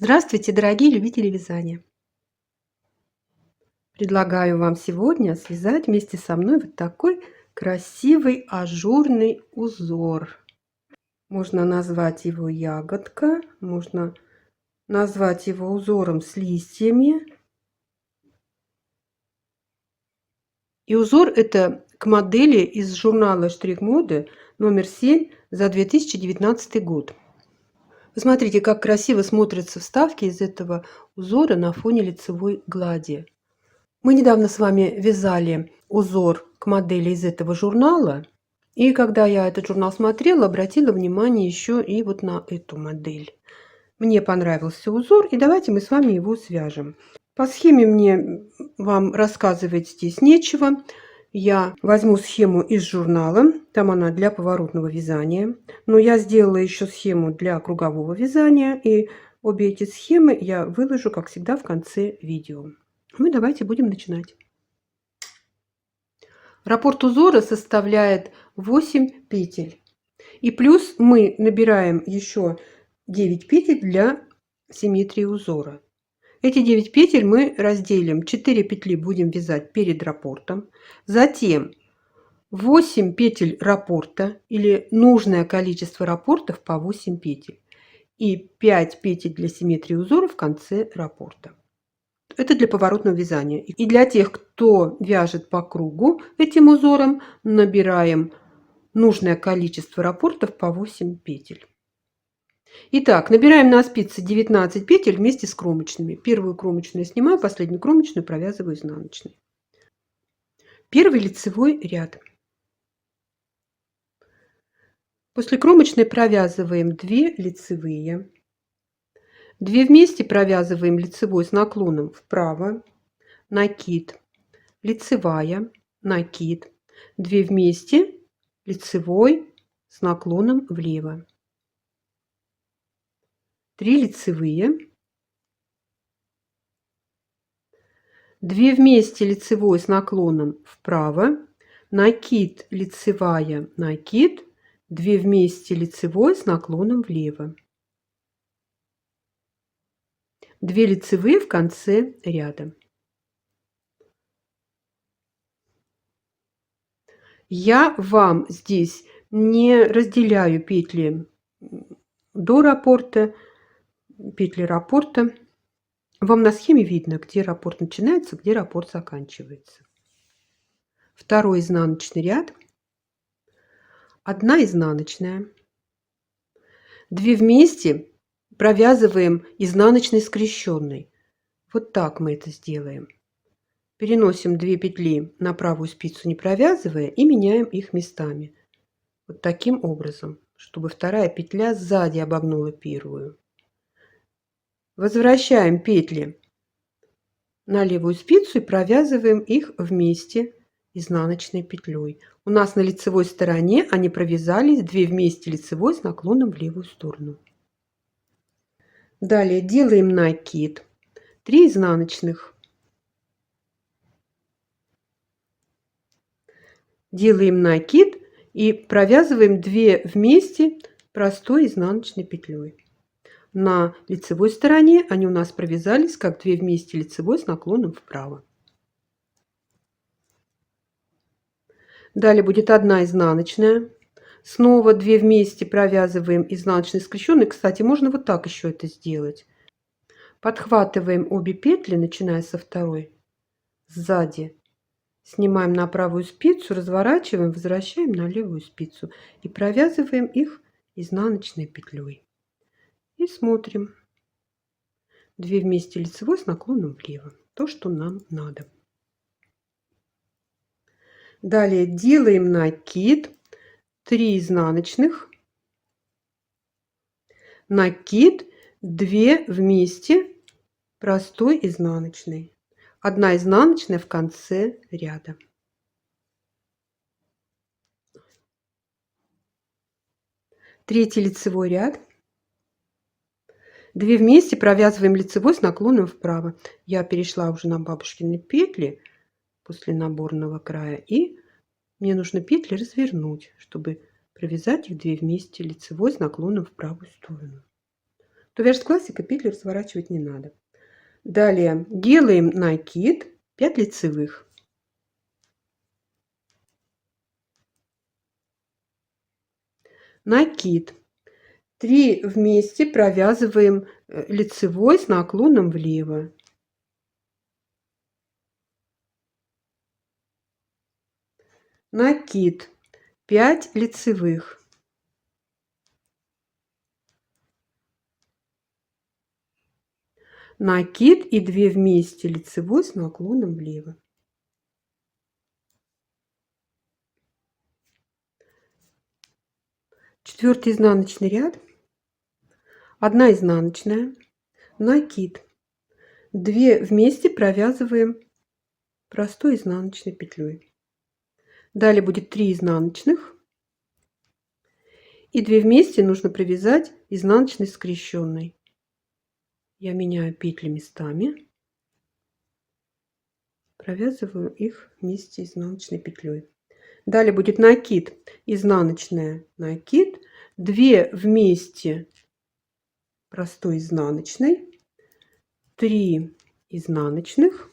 Здравствуйте, дорогие любители вязания! Предлагаю вам сегодня связать вместе со мной вот такой красивый ажурный узор. Можно назвать его ягодка, можно назвать его узором с листьями. И узор это к модели из журнала «Штрих-моды» номер 7 за 2019 год. Посмотрите, как красиво смотрятся вставки из этого узора на фоне лицевой глади. Мы недавно с вами вязали узор к модели из этого журнала. И когда я этот журнал смотрела, обратила внимание еще и вот на эту модель. Мне понравился узор, и давайте мы с вами его свяжем. По схеме мне вам рассказывать здесь нечего. Я возьму схему из журнала, там она для поворотного вязания. Но я сделала еще схему для кругового вязания, и обе эти схемы я выложу, как всегда, в конце видео. Ну, давайте будем начинать. Раппорт узора составляет 8 петель. И плюс мы набираем еще 9 петель для симметрии узора. Эти 9 петель мы разделим. 4 петли будем вязать перед раппортом. Затем 8 петель раппорта или нужное количество раппортов по 8 петель. И 5 петель для симметрии узора в конце раппорта. Это для поворотного вязания. И для тех, кто вяжет по кругу этим узором, набираем нужное количество раппортов по 8 петель. Итак, набираем на спице 19 петель вместе с кромочными. Первую кромочную снимаю, последнюю кромочную провязываю изнаночной. Первый лицевой ряд. После кромочной провязываем 2 лицевые. 2 вместе провязываем лицевой с наклоном вправо, накид, лицевая, накид, 2 вместе, лицевой с наклоном влево, 3 лицевые, 2 вместе, лицевой с наклоном вправо, накид, лицевая, накид, 2 вместе, лицевой с наклоном влево, 2 лицевые в конце ряда. Я вам здесь не разделяю петли до раппорта, петли раппорта. Вам на схеме видно, где раппорт начинается, где раппорт заканчивается. Второй изнаночный ряд, 1 изнаночная, 2 вместе провязываем изнаночной скрещенной. Вот так мы это сделаем. Переносим 2 петли на правую спицу, не провязывая, и меняем их местами. Вот таким образом, чтобы вторая петля сзади обогнула первую. Возвращаем петли на левую спицу и провязываем их вместе изнаночной петлей. У нас на лицевой стороне они провязались 2 вместе лицевой с наклоном в левую сторону. Далее делаем накид, 3 изнаночных. Делаем накид и провязываем 2 вместе простой изнаночной петлей. На лицевой стороне они у нас провязались как 2 вместе лицевой с наклоном вправо. Далее будет 1 изнаночная. Снова 2 вместе провязываем изнаночной скрещенной. Кстати, можно вот так еще это сделать. Подхватываем обе петли, начиная со второй, сзади. Снимаем на правую спицу, разворачиваем, возвращаем на левую спицу и провязываем их изнаночной петлей. И смотрим. 2 вместе лицевой с наклоном влево. То, что нам надо. Далее делаем накид, 3 изнаночных, накид, 2 вместе простой изнаночной. 1 изнаночная в конце ряда. Третий лицевой ряд. 2 вместе провязываем лицевой с наклоном вправо. Я перешла уже на бабушкины петли после наборного края, и мне нужно петли развернуть, чтобы провязать их 2 вместе лицевой с наклоном в правую сторону. то вяжет классика, петли разворачивать не надо. Далее делаем накид 5 лицевых. Накид. 3 вместе провязываем лицевой с наклоном влево. Накид. 5 лицевых. Накид и 2 вместе лицевой с наклоном влево. Четвертый изнаночный ряд. 1 изнаночная, накид, 2 вместе провязываем простой изнаночной петлей. Далее будет 3 изнаночных и 2 вместе нужно провязать изнаночной скрещенной. Я меняю петли местами, провязываю их вместе изнаночной петлей. Далее будет накид, изнаночная, накид, 2 вместе простой изнаночной, 3 изнаночных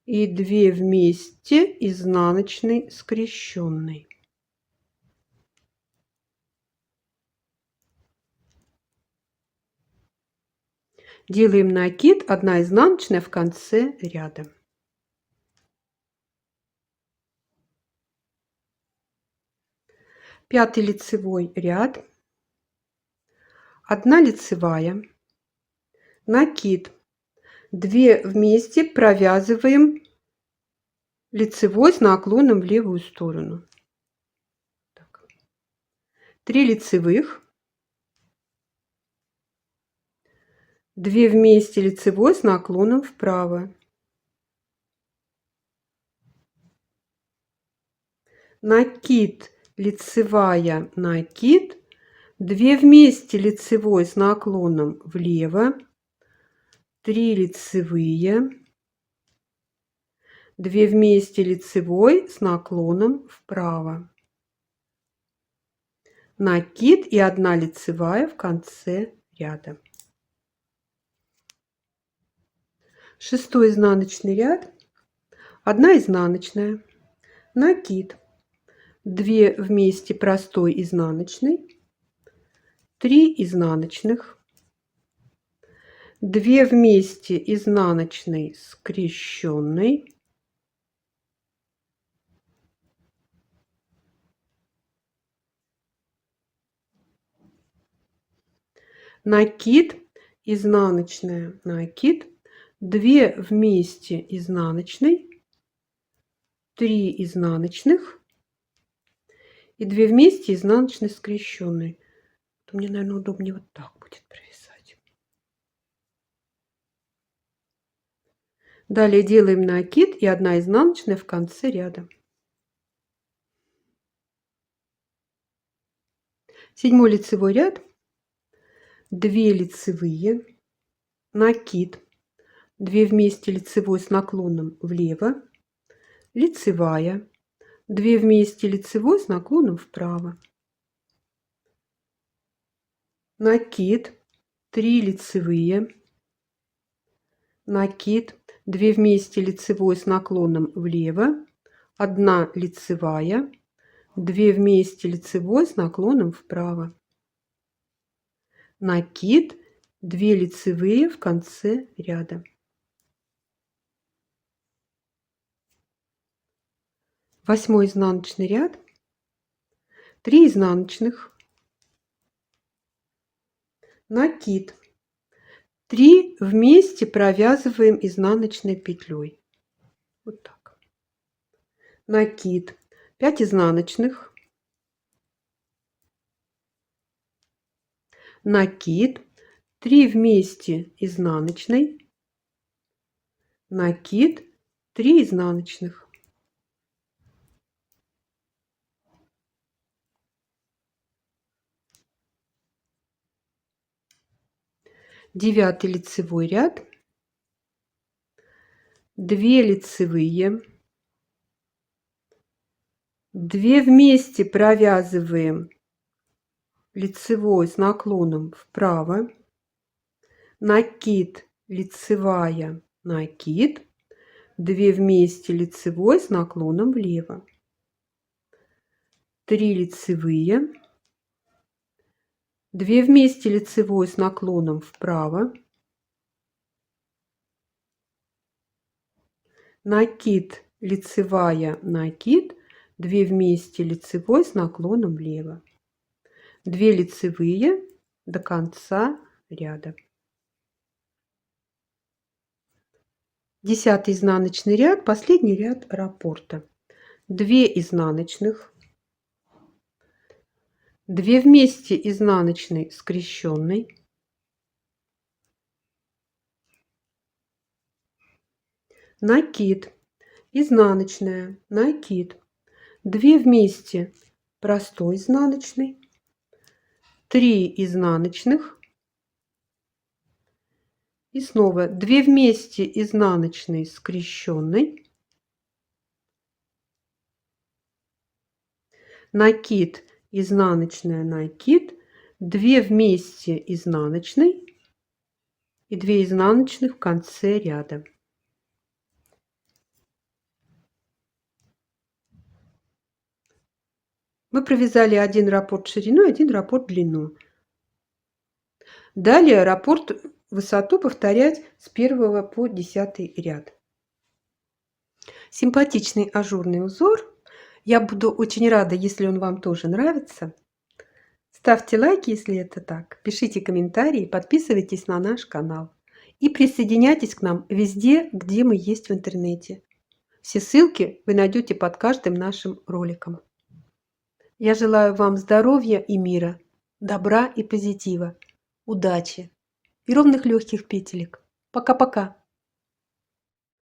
и 2 вместе изнаночной скрещенной. Делаем накид, 1 изнаночная в конце ряда. Пятый лицевой ряд. 1 лицевая, накид, 2 вместе провязываем лицевой с наклоном в левую сторону. 3 лицевых, 2 вместе лицевой с наклоном вправо. Накид, лицевая, накид, 2 вместе лицевой с наклоном влево, 3 лицевые, 2 вместе лицевой с наклоном вправо. Накид и 1 лицевая в конце ряда. Шестой изнаночный ряд. 1 изнаночная, накид, 2 вместе простой изнаночной, 3 изнаночных, 2 вместе изнаночной скрещенной, накид, изнаночная, накид, 2 вместе изнаночной, 3 изнаночных и 2 вместе изнаночной скрещенной. Мне, наверное, удобнее вот так будет провязать. Далее делаем накид и 1 изнаночная в конце ряда. Седьмой лицевой ряд. 2 лицевые, накид, 2 вместе лицевой с наклоном влево, лицевая, 2 вместе лицевой с наклоном вправо. Накид, 3 лицевые, накид, 2 вместе лицевой с наклоном влево, 1 лицевая, 2 вместе лицевой с наклоном вправо. Накид, 2 лицевые в конце ряда. Восьмой изнаночный ряд. 3 изнаночных, накид, 3 вместе провязываем изнаночной петлей. Вот так. Накид, 5 изнаночных, накид, 3 вместе изнаночной, накид, 3 изнаночных. Девятый лицевой ряд. 2 лицевые, 2 вместе провязываем лицевой с наклоном вправо, накид, лицевая, накид, 2 вместе лицевой с наклоном влево, 3 лицевые, 2 вместе лицевой с наклоном вправо, накид, лицевая, накид, 2 вместе лицевой с наклоном влево, 2 лицевые до конца ряда. 10 изнаночный ряд, последний ряд раппорта. 2 изнаночных, 2 вместе изнаночной скрещенной, накид, изнаночная, накид, 2 вместе простой изнаночной, 3 изнаночных и снова 2 вместе изнаночной скрещенной, накид, изнаночная, накид, 2 вместе изнаночной и 2 изнаночных в конце ряда. Мы провязали один раппорт ширину, один раппорт длину. Далее раппорт высоту повторять с 1 по 10 ряд. Симпатичный ажурный узор. Я буду очень рада, если он вам тоже нравится. Ставьте лайки, если это так. Пишите комментарии, подписывайтесь на наш канал. И присоединяйтесь к нам везде, где мы есть в интернете. Все ссылки вы найдете под каждым нашим роликом. Я желаю вам здоровья и мира, добра и позитива, удачи и ровных легких петелек. Пока-пока!